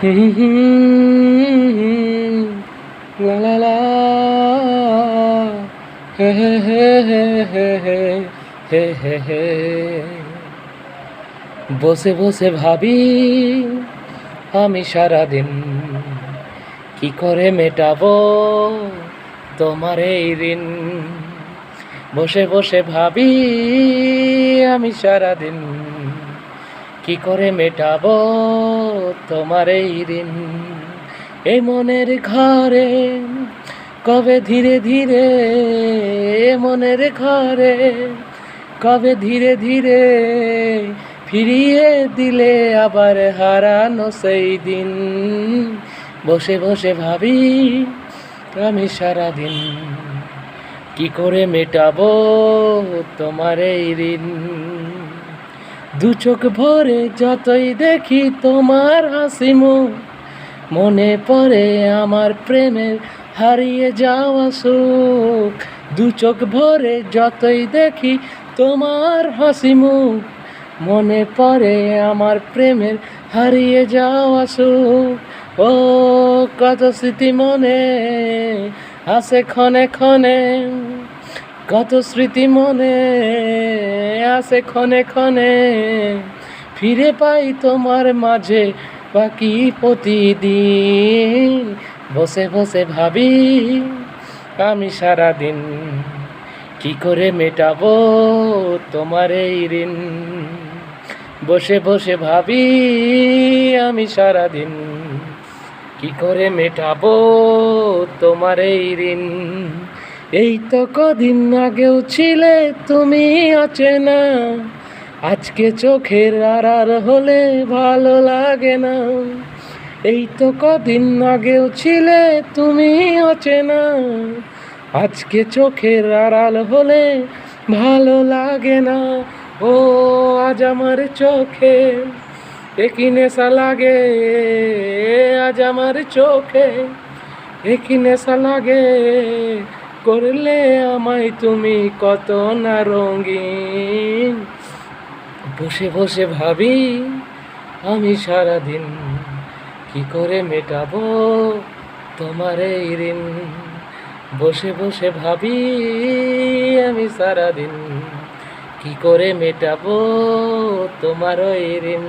লা লা লা, হে হে হে হে হে হে হে হে হে। বসে বসে ভাবি আমি সারাদিন কি করে মেটাবো তোমার এই ঋণ। বসে বসে ভাবি আমি সারাদিন কি করে মেটাবো তোমার এই ঋণ। এই মনের ঘরে কবে ধীরে ধীরে, মনের ঘরে কবে ধীরে ধীরে ফিরিয়ে দিলে আবার হারানো সেই দিন। বসে বসে ভাবি আমি সারাদিন কি করে মেটাবো তোমার এই ঋণ। দু চোখ ভরে যতই দেখি তোমার হাসি মুখ, মনে পড়ে আমার প্রেমের হারিয়ে যাওয়া সুখ। দু চোখ ভরে যতই দেখি তোমার হাসি মুখ, মনে পড়ে আমার প্রেমের হারিয়ে যাওয়া সুখ। ও কত স্মৃতি মনে আসে ক্ষণে ক্ষণে, কত স্মৃতি মনে আসে ক্ষণে ক্ষণে, ফিরে পাই তোমার মাঝে বাকি প্রতিদিন। বসে বসে ভাবি আমি সারাদিন কি করে মেটাবো তোমার এই ঋণ। বসে বসে ভাবি আমি সারাদিন কি করে মেটাবো তোমার এই ঋণ। এই তো কদিন আগেও ছিলে তুমি অচেনা, আজকে চোখের আড়াল হলে ভালো লাগে না। এই তো কদিন আগেও ছিলে তুমি অচেনা, আজকে চোখের আড়াল হলে ভালো লাগে না। ও আজ আমার চোখে একই নেশা লাগে, আজ আমার চোখে একই নেশা লাগে, করলে আমায় তুমি কত না রঙিন। বসে বসে ভাবি আমি সারাদিন কি করে মেটাবো তোমার এই ঋণ। বসে বসে ভাবি আমি সারাদিন কি করে মেটাবো তোমার এই ঋণ।